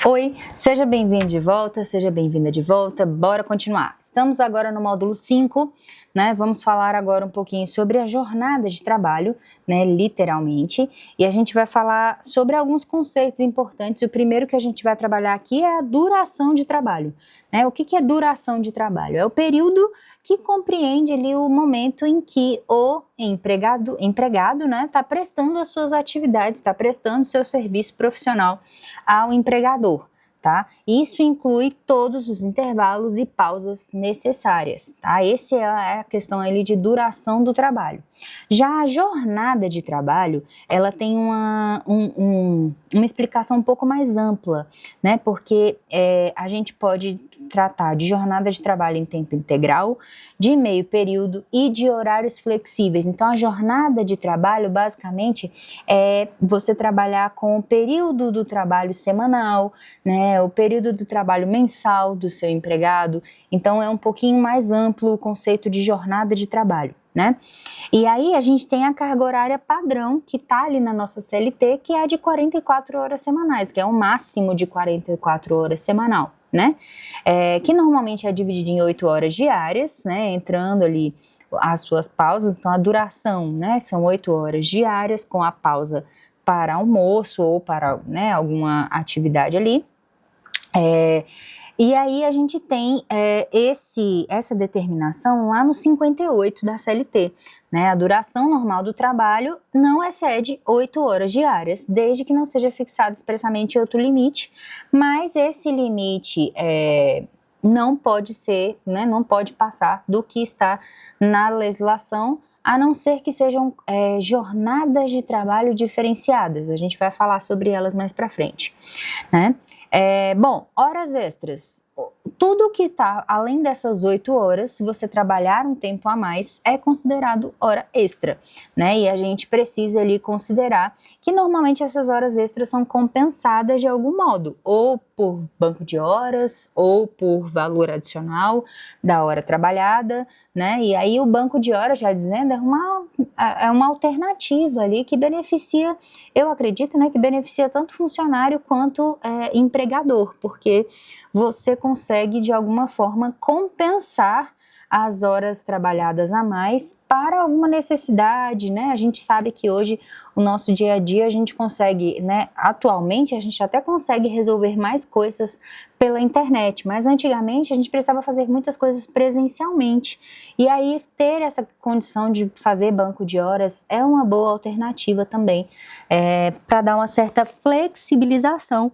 Oi, seja bem-vindo de volta, seja bem-vinda de volta, bora continuar. Estamos agora no módulo 5, né? Vamos falar agora um pouquinho sobre a jornada de trabalho, né? Literalmente, e a gente vai falar sobre alguns conceitos importantes. O primeiro que a gente vai trabalhar aqui é a duração de trabalho, né? O que é duração de trabalho? É o período que compreende ali o momento em que o empregado, né, está prestando as suas atividades, está prestando seu serviço profissional ao empregador, tá? Isso inclui todos os intervalos e pausas necessárias, tá? Essa é a questão ali de duração do trabalho. Já a jornada de trabalho, ela tem uma explicação um pouco mais ampla, né? Porque a gente pode tratar de jornada de trabalho em tempo integral, de meio período e de horários flexíveis. Então, a jornada de trabalho, basicamente, é você trabalhar com o período do trabalho semanal, né, o período do trabalho mensal do seu empregado. Então, é um pouquinho mais amplo o conceito de jornada de trabalho, né? E aí, a gente tem a carga horária padrão, que está ali na nossa CLT, que é a de 44 horas semanais, que é o máximo de 44 horas semanal, né? Que normalmente é dividido em 8 horas diárias, né? Entrando ali as suas pausas. Então, a duração, né? São 8 horas diárias, com a pausa para almoço ou para, né, alguma atividade ali. E aí a gente tem essa determinação lá no 58 da CLT, né? A duração normal do trabalho não excede 8 horas diárias, desde que não seja fixado expressamente outro limite, mas esse limite não pode ser, né, não pode passar do que está na legislação, a não ser que sejam jornadas de trabalho diferenciadas. A gente vai falar sobre elas mais para frente, né? Bom, horas extras. Tudo que está além dessas 8 horas, se você trabalhar um tempo a mais, é considerado hora extra, né? E a gente precisa ali considerar que normalmente essas horas extras são compensadas de algum modo, ou por banco de horas, ou por valor adicional da hora trabalhada, né? E aí o banco de horas, já dizendo, é uma alternativa ali que beneficia, eu acredito, né, que beneficia tanto funcionário quanto empregador, porque você consegue de alguma forma compensar as horas trabalhadas a mais para alguma necessidade, né? A gente sabe que hoje o nosso dia a dia a gente consegue, né? Atualmente a gente até consegue resolver mais coisas pela internet, mas antigamente a gente precisava fazer muitas coisas presencialmente. E aí ter essa condição de fazer banco de horas é uma boa alternativa também, para dar uma certa flexibilização,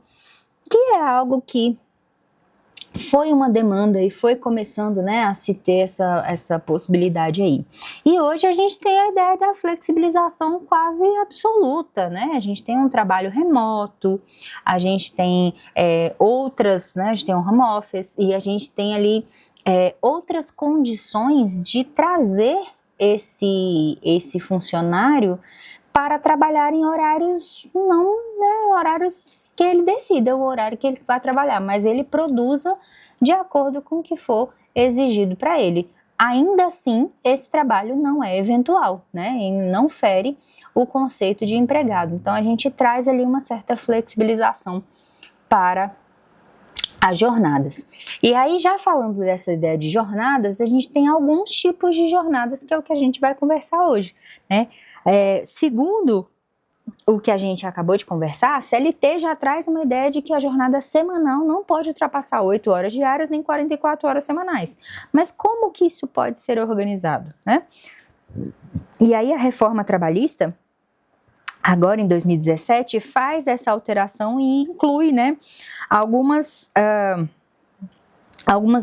que é algo que foi uma demanda e foi começando, né, a se ter essa possibilidade aí. E hoje a gente tem a ideia da flexibilização quase absoluta, né? A gente tem um trabalho remoto, a gente tem outras, né? A gente tem um home office e a gente tem ali outras condições de trazer esse funcionário para trabalhar em horários, não, né, horários que ele decida, o horário que ele vai trabalhar, mas ele produza de acordo com o que for exigido para ele. Ainda assim, esse trabalho não é eventual, né, e não fere o conceito de empregado. Então, a gente traz ali uma certa flexibilização para as jornadas. E aí, já falando dessa ideia de jornadas, a gente tem alguns tipos de jornadas, que é o que a gente vai conversar hoje, né? Segundo o que a gente acabou de conversar, a CLT já traz uma ideia de que a jornada semanal não pode ultrapassar 8 horas diárias nem 44 horas semanais. Mas como que isso pode ser organizado, né? E aí a reforma trabalhista, agora em 2017, faz essa alteração e inclui, né, algumas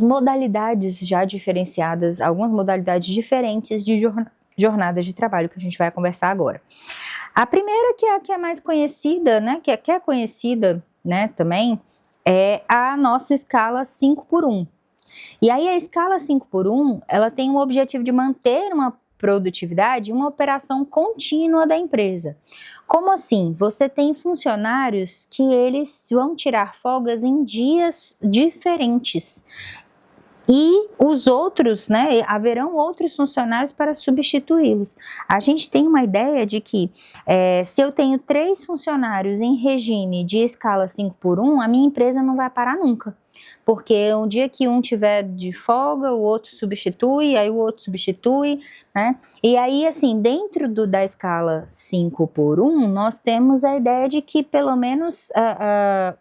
modalidades já diferenciadas, algumas modalidades diferentes de jornadas de trabalho, que a gente vai conversar agora. A primeira, que é a que é mais conhecida, né, que é conhecida, né, também, é a nossa escala 5x1. E aí a escala 5x1, ela tem o objetivo de manter uma produtividade, uma operação contínua da empresa. Como assim? Você tem funcionários que eles vão tirar folgas em dias diferentes. E os outros, né, haverão outros funcionários para substituí-los. A gente tem uma ideia de que se eu tenho 3 funcionários em regime de escala 5x1, a minha empresa não vai parar nunca. Porque um dia que um tiver de folga, o outro substitui, aí o outro substitui, né? E aí, assim, dentro da escala 5x1, nós temos a ideia de que pelo menos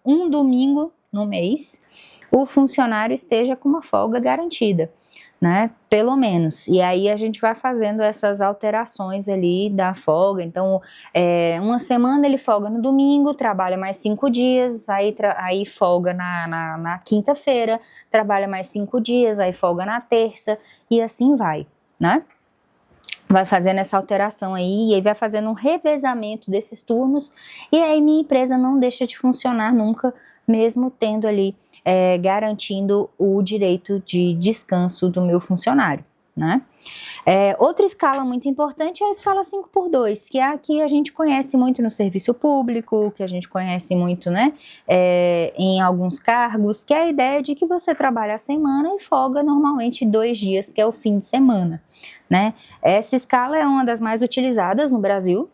um domingo no mês o funcionário esteja com uma folga garantida, né? Pelo menos. E aí a gente vai fazendo essas alterações ali da folga. Então, uma semana ele folga no domingo, trabalha mais 5 dias, aí folga na quinta-feira, trabalha mais 5 dias, aí folga na terça, e assim vai, né? Vai fazendo essa alteração aí, e aí vai fazendo um revezamento desses turnos, e aí minha empresa não deixa de funcionar nunca, mesmo tendo ali garantindo o direito de descanso do meu funcionário, né? Outra escala muito importante é a escala 5x2, que é a que a gente conhece muito no serviço público, que a gente conhece muito, né, em alguns cargos, que é a ideia de que você trabalha a semana e folga normalmente 2 dias, que é o fim de semana, né? Essa escala é uma das mais utilizadas no Brasil,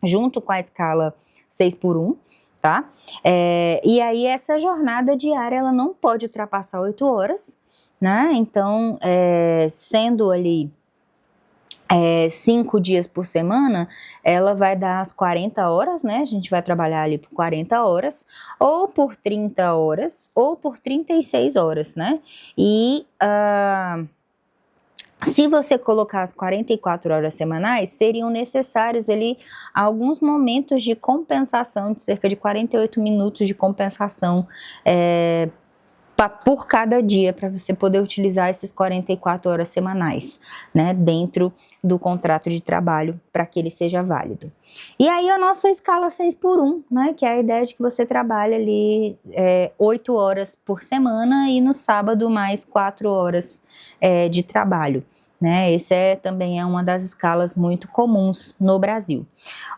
junto com a escala 6x1, tá? E aí essa jornada diária, ela não pode ultrapassar 8 horas, né? Então, sendo ali 5 dias por semana, ela vai dar as 40 horas, né? A gente vai trabalhar ali por 40 horas, ou por 30 horas, ou por 36 horas, né? E se você colocar as 44 horas semanais, seriam necessários ali alguns momentos de compensação, de cerca de 48 minutos de compensação por cada dia, para você poder utilizar esses 44 horas semanais, né, dentro do contrato de trabalho, para que ele seja válido. E aí a nossa escala 6x1, né, que é a ideia de que você trabalha ali 8 horas por semana e no sábado mais 4 horas de trabalho, né? Também é uma das escalas muito comuns no Brasil.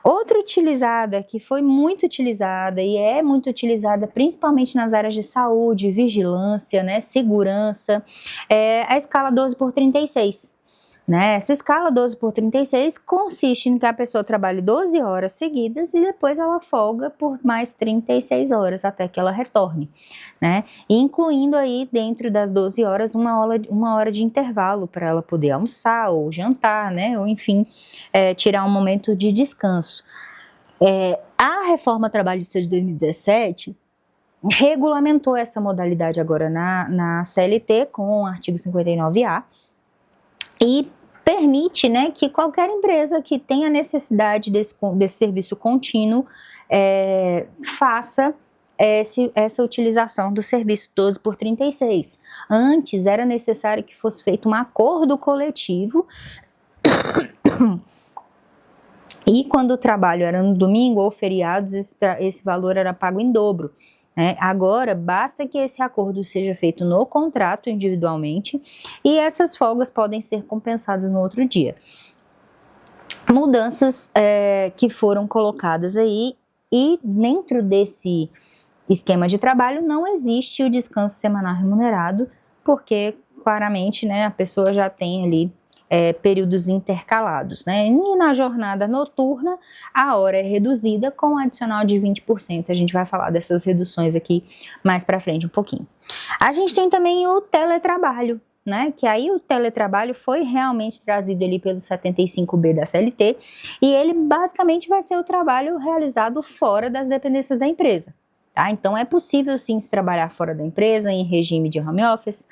Outra utilizada, que foi muito utilizada e é muito utilizada principalmente nas áreas de saúde, vigilância, né, segurança, é a escala 12x36. Né? Essa escala 12x36 consiste em que a pessoa trabalhe 12 horas seguidas e depois ela folga por mais 36 horas até que ela retorne, né? Incluindo aí dentro das 12 horas uma hora de intervalo para ela poder almoçar ou jantar, né? Ou enfim, tirar um momento de descanso. A reforma trabalhista de 2017 regulamentou essa modalidade agora na CLT com o artigo 59A, e permite, né, que qualquer empresa que tenha necessidade desse serviço contínuo faça essa utilização do serviço 12x36. Antes era necessário que fosse feito um acordo coletivo e quando o trabalho era no domingo ou feriados, esse valor era pago em dobro. Agora, basta que esse acordo seja feito no contrato individualmente e essas folgas podem ser compensadas no outro dia. Mudanças que foram colocadas aí, e dentro desse esquema de trabalho não existe o descanso semanal remunerado, porque claramente, né, a pessoa já tem ali períodos intercalados, né? E na jornada noturna a hora é reduzida com um adicional de 20%. A gente vai falar dessas reduções aqui mais para frente um pouquinho. A gente tem também o teletrabalho, né? Que aí o teletrabalho foi realmente trazido ali pelo 75B da CLT e ele basicamente vai ser o trabalho realizado fora das dependências da empresa. Tá? Então é possível sim se trabalhar fora da empresa em regime de home office,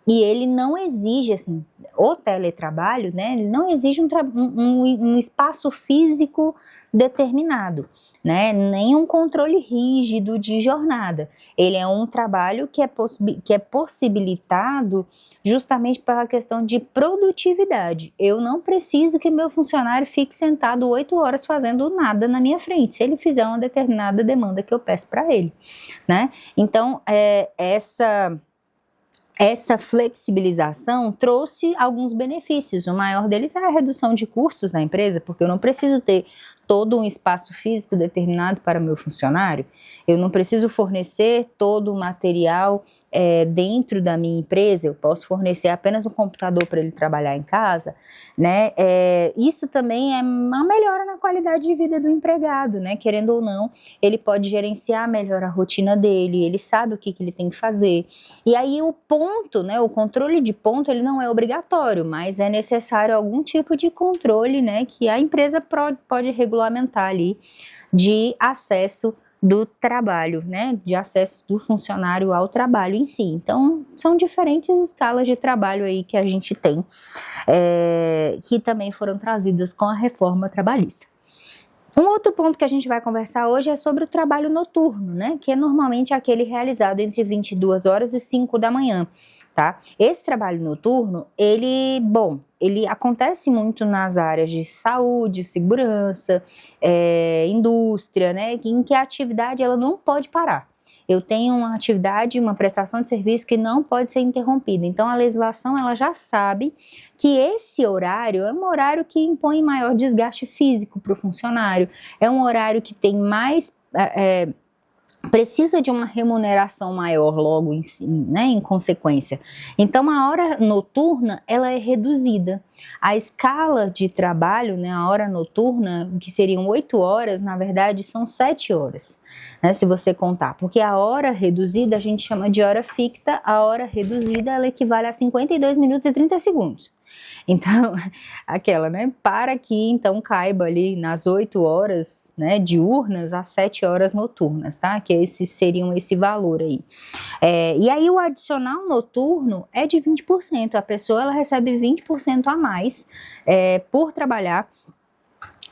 e ele não exige, assim, o teletrabalho, né, ele não exige um espaço físico determinado, né, nem um controle rígido de jornada. Ele é um trabalho que é possibilitado justamente pela questão de produtividade. Eu não preciso que meu funcionário fique sentado 8 horas fazendo nada na minha frente, se ele fizer uma determinada demanda que eu peço para ele, né? Então, essa flexibilização trouxe alguns benefícios. O maior deles é a redução de custos na empresa, porque eu não preciso ter todo um espaço físico determinado para meu funcionário? Eu não preciso fornecer todo o material dentro da minha empresa, eu posso fornecer apenas um computador para ele trabalhar em casa, né? Isso também é uma melhora na qualidade de vida do empregado, né? Querendo ou não, ele pode gerenciar melhor a rotina dele, ele sabe o que ele tem que fazer. E aí o ponto, né? O controle de ponto, ele não é obrigatório, mas é necessário algum tipo de controle, né? Que a empresa pode regulamentar ali de acesso do trabalho, né, de acesso do funcionário ao trabalho em si. Então, são diferentes escalas de trabalho aí que a gente tem, que também foram trazidas com a reforma trabalhista. Um outro ponto que a gente vai conversar hoje é sobre o trabalho noturno, né, que é normalmente aquele realizado entre 22 horas e 5 da manhã, tá? Esse trabalho noturno, ele acontece muito nas áreas de saúde, segurança, indústria, né, em que a atividade ela não pode parar. Eu tenho uma atividade, uma prestação de serviço que não pode ser interrompida. Então, a legislação ela já sabe que esse horário é um horário que impõe maior desgaste físico para o funcionário, é um horário que tem mais... precisa de uma remuneração maior logo em si, né, em consequência. Então, a hora noturna, ela é reduzida. A escala de trabalho, né, a hora noturna, que seriam 8 horas, na verdade, são 7 horas, né, se você contar. Porque a hora reduzida, a gente chama de hora ficta, a hora reduzida, ela equivale a 52 minutos e 30 segundos. Então, aquela, né, para que então caiba ali nas 8 horas, né, diurnas às 7 horas noturnas, tá? Que esses seriam esse valor aí. E aí o adicional noturno é de 20%, a pessoa ela recebe 20% a mais por trabalhar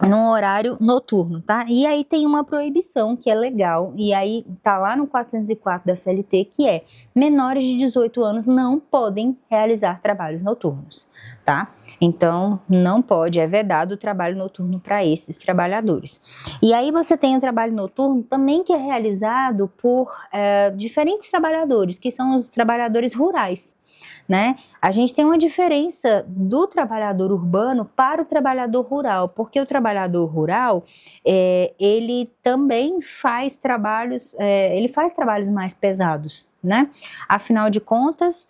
num horário noturno, tá? E aí tem uma proibição que é legal, e aí tá lá no 404 da CLT, que é menores de 18 anos não podem realizar trabalhos noturnos, tá? Então, não pode, é vedado o trabalho noturno para esses trabalhadores. E aí você tem o trabalho noturno também que é realizado por diferentes trabalhadores, que são os trabalhadores rurais, né? A gente tem uma diferença do trabalhador urbano para o trabalhador rural, porque o trabalhador rural, ele também faz trabalhos, mais pesados, né? Afinal de contas,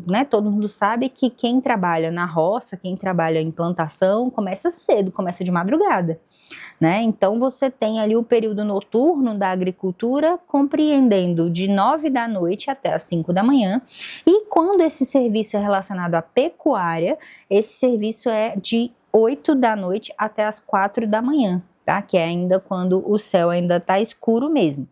né, todo mundo sabe que quem trabalha na roça, quem trabalha em plantação, começa cedo, começa de madrugada, né? Então você tem ali o período noturno da agricultura compreendendo de 9 da noite até as 5 da manhã, e quando esse serviço é relacionado à pecuária, esse serviço é de 8 da noite até as 4 da manhã, tá? Que é ainda quando o céu ainda está escuro mesmo.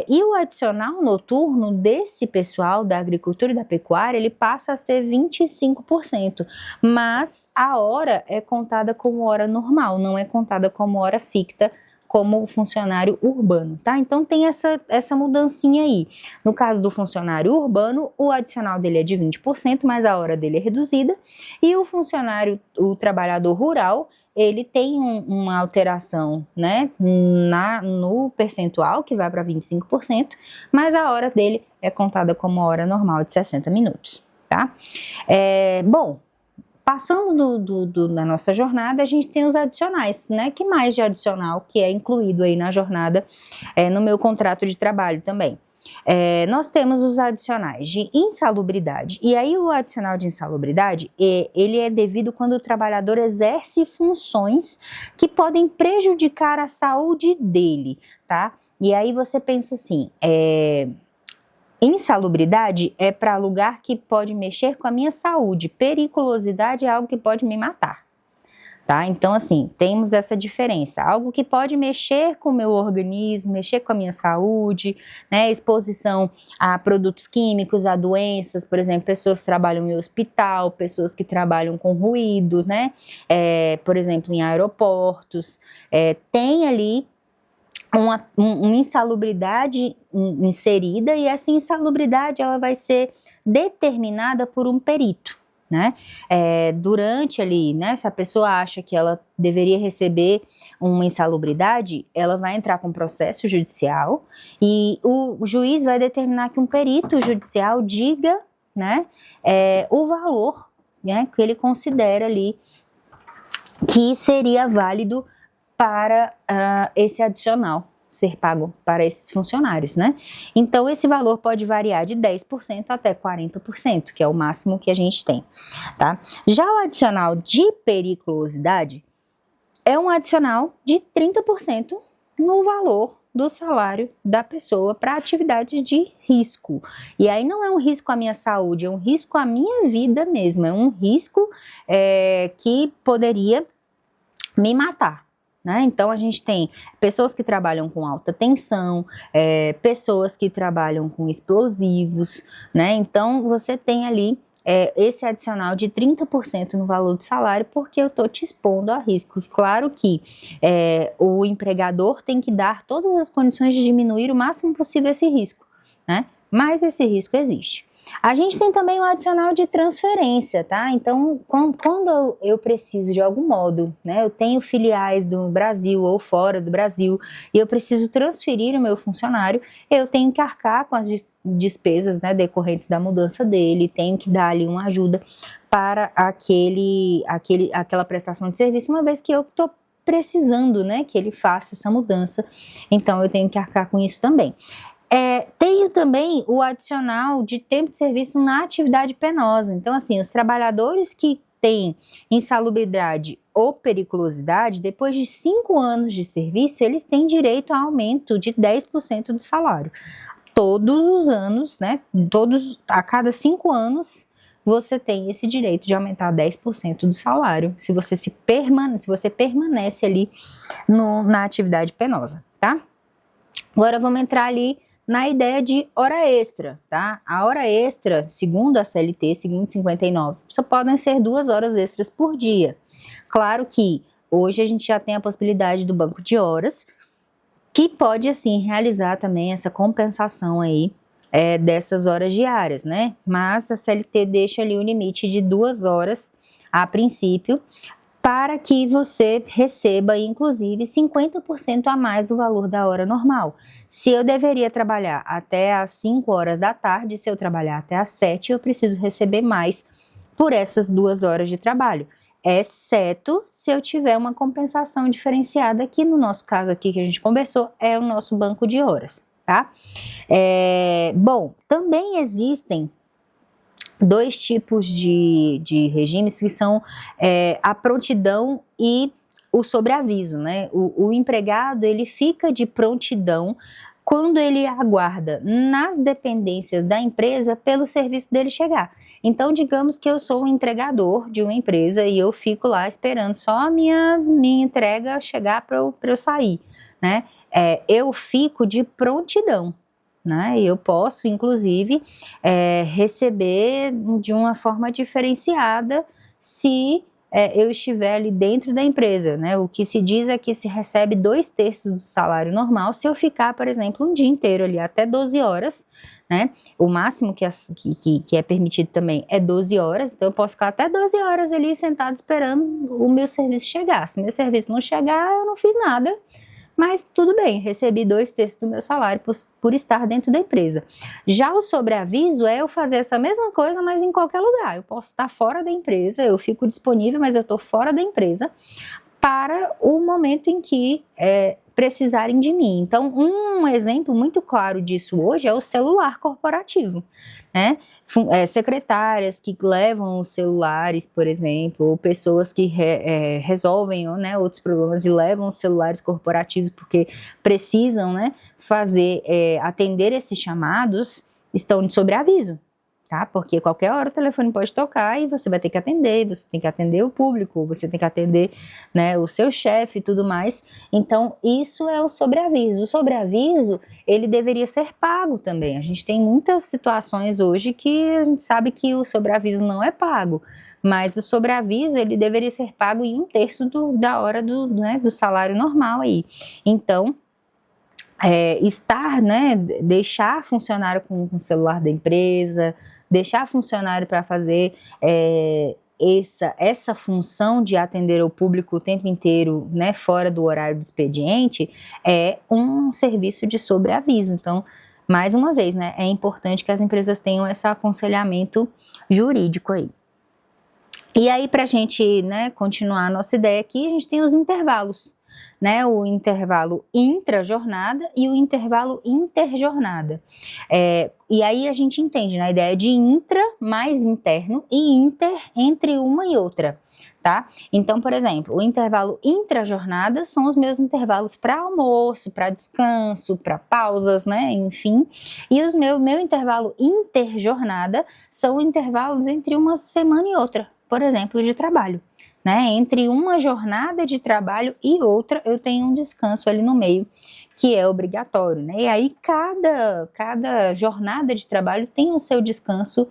E o adicional noturno desse pessoal da agricultura e da pecuária, ele passa a ser 25%, mas a hora é contada como hora normal, não é contada como hora ficta, como o funcionário urbano, tá? Então tem essa mudancinha aí. No caso do funcionário urbano, o adicional dele é de 20%, mas a hora dele é reduzida, e o trabalhador rural, ele tem uma alteração, né, no percentual, que vai para 25%, mas a hora dele é contada como hora normal de 60 minutos, tá? Bom, passando na nossa jornada, a gente tem os adicionais, né? Que mais de adicional que é incluído aí na jornada, no meu contrato de trabalho também. Nós temos os adicionais de insalubridade, e aí o adicional de insalubridade, ele é devido quando o trabalhador exerce funções que podem prejudicar a saúde dele, tá? E aí você pensa assim, insalubridade é para lugar que pode mexer com a minha saúde, periculosidade é algo que pode me matar. Tá? Então, assim, temos essa diferença. Algo que pode mexer com o meu organismo, mexer com a minha saúde, né? Exposição a produtos químicos, a doenças, por exemplo, pessoas que trabalham em hospital, pessoas que trabalham com ruído, né? Por exemplo, em aeroportos, tem ali uma insalubridade inserida, e essa insalubridade ela vai ser determinada por um perito, né? Durante ali, né, se a pessoa acha que ela deveria receber uma insalubridade, ela vai entrar com processo judicial, e o juiz vai determinar que um perito judicial diga, né, o valor, né, que ele considera ali que seria válido para esse adicional ser pago para esses funcionários, né? Então, esse valor pode variar de 10% até 40%, que é o máximo que a gente tem, tá? Já o adicional de periculosidade é um adicional de 30% no valor do salário da pessoa para atividade de risco. E aí não é um risco à minha saúde, é um risco à minha vida mesmo, é um risco que poderia me matar. Né? Então, a gente tem pessoas que trabalham com alta tensão, pessoas que trabalham com explosivos, né? Então, você tem ali esse adicional de 30% no valor do salário, porque eu estou te expondo a riscos. Claro que o empregador tem que dar todas as condições de diminuir o máximo possível esse risco, né? Mas esse risco existe. A gente tem também o adicional de transferência, tá? Então, quando eu preciso de algum modo, né, eu tenho filiais do Brasil ou fora do Brasil e eu preciso transferir o meu funcionário, eu tenho que arcar com as despesas, né, decorrentes da mudança dele, tenho que dar ali uma ajuda para aquela prestação de serviço, uma vez que eu estou precisando, né, que ele faça essa mudança, então eu tenho que arcar com isso também. Tenho também o adicional de tempo de serviço na atividade penosa. Então, assim, os trabalhadores que têm insalubridade ou periculosidade, depois de 5 anos de serviço, eles têm direito a aumento de 10% do salário. Todos os anos, né? A cada 5 anos, você tem esse direito de aumentar 10% do salário, se você permanece ali na atividade penosa, tá? Agora vamos entrar ali na ideia de hora extra, tá? A hora extra, segundo a CLT, segundo 59, só podem ser 2 horas extras por dia. Claro que hoje a gente já tem a possibilidade do banco de horas, que pode, assim, realizar também essa compensação aí dessas horas diárias, né? Mas a CLT deixa ali o limite de 2 horas, a princípio, para que você receba, inclusive, 50% a mais do valor da hora normal. Se eu deveria trabalhar até às 5 horas da tarde, se eu trabalhar até às 7, eu preciso receber mais por essas 2 horas de trabalho, exceto se eu tiver uma compensação diferenciada, que no nosso caso aqui que a gente conversou, é o nosso banco de horas, tá? Bom, também existem 2 tipos de regimes que são a prontidão e o sobreaviso, né? O empregado, ele fica de prontidão quando ele aguarda nas dependências da empresa pelo serviço dele chegar. Então, digamos que eu sou um entregador de uma empresa e eu fico lá esperando só a minha entrega chegar para eu sair, né? Eu fico de prontidão. Né? Eu posso, inclusive, receber de uma forma diferenciada se eu estiver ali dentro da empresa, né? O que se diz é que se recebe 2/3 do salário normal se eu ficar, por exemplo, um dia inteiro ali, até 12 horas, né? O máximo que é permitido também é 12 horas, então eu posso ficar até 12 horas ali sentado esperando o meu serviço chegar. Se meu serviço não chegar, eu não fiz nada. Mas tudo bem, recebi 2/3 do meu salário por estar dentro da empresa. Já o sobreaviso é eu fazer essa mesma coisa, mas em qualquer lugar. Eu posso estar fora da empresa, eu fico disponível, mas eu estou fora da empresa para o momento em que precisarem de mim. Então, um exemplo muito claro disso hoje é o celular corporativo, né? Secretárias que levam os celulares, por exemplo, ou pessoas que resolvem, né, outros problemas e levam os celulares corporativos porque precisam, né, atender esses chamados, estão de sobreaviso, tá? Porque qualquer hora o telefone pode tocar e você vai ter que atender, você tem que atender o público, você tem que atender, né, o seu chefe e tudo mais. Então, isso é o sobreaviso. O sobreaviso, ele deveria ser pago também. A gente tem muitas situações hoje que a gente sabe que o sobreaviso não é pago, mas o sobreaviso, ele deveria ser pago em 1/3 da hora do salário normal aí. Então, deixar funcionário com o celular da empresa, deixar funcionário para fazer essa função de atender o público o tempo inteiro, né, fora do horário do expediente, é um serviço de sobreaviso. Então, mais uma vez, né, é importante que as empresas tenham esse aconselhamento jurídico aí. E aí, para a gente, né, continuar a nossa ideia aqui, a gente tem os intervalos, né, o intervalo intra-jornada e o intervalo interjornada. E aí a gente entende, né, a ideia de intra mais interno e inter entre uma e outra, tá? Então, por exemplo, o intervalo intra-jornada são os meus intervalos para almoço, para descanso, para pausas, né, enfim. E o meu intervalo interjornada são intervalos entre uma semana e outra, por exemplo, de trabalho. Né? Entre uma jornada de trabalho e outra, eu tenho um descanso ali no meio, que é obrigatório, né? E aí cada jornada de trabalho tem o seu descanso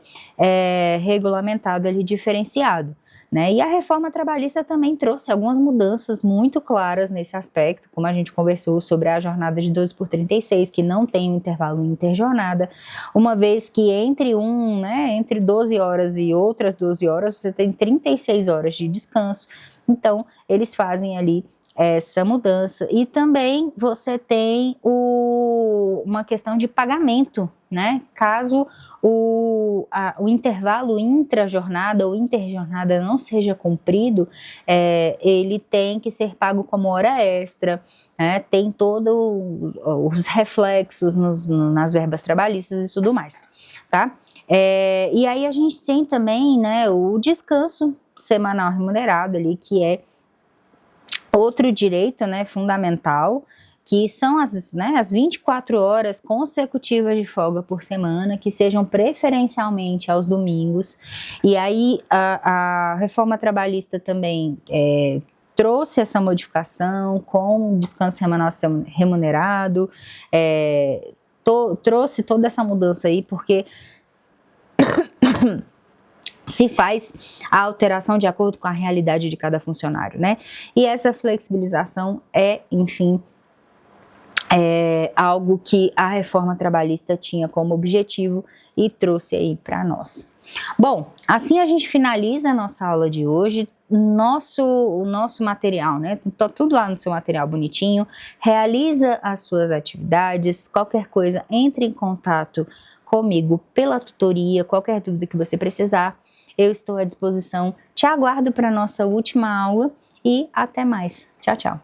regulamentado ali, diferenciado, né? E a reforma trabalhista também trouxe algumas mudanças muito claras nesse aspecto, como a gente conversou sobre a jornada de 12/36, que não tem um intervalo interjornada, uma vez que entre 12 horas e outras 12 horas, você tem 36 horas de descanso. Então, eles fazem ali essa mudança. E também você tem uma questão de pagamento, né? Caso o intervalo intra-jornada ou interjornada não seja cumprido, ele tem que ser pago como hora extra, né? Tem todos os reflexos nas verbas trabalhistas e tudo mais, tá? E aí a gente tem também, né, o descanso semanal remunerado ali, que é outro direito, né, fundamental, que são as 24 horas consecutivas de folga por semana, que sejam preferencialmente aos domingos. E aí a reforma trabalhista também trouxe essa modificação com descanso semanal remunerado, trouxe toda essa mudança aí, porque se faz a alteração de acordo com a realidade de cada funcionário, né? E essa flexibilização enfim, algo que a reforma trabalhista tinha como objetivo e trouxe aí para nós. Bom, assim a gente finaliza a nossa aula de hoje. O nosso material, né? Tá tudo lá no seu material bonitinho. Realiza as suas atividades. Qualquer coisa, entre em contato comigo pela tutoria. Qualquer dúvida que você precisar, eu estou à disposição. Te aguardo para a nossa última aula e até mais. Tchau, tchau.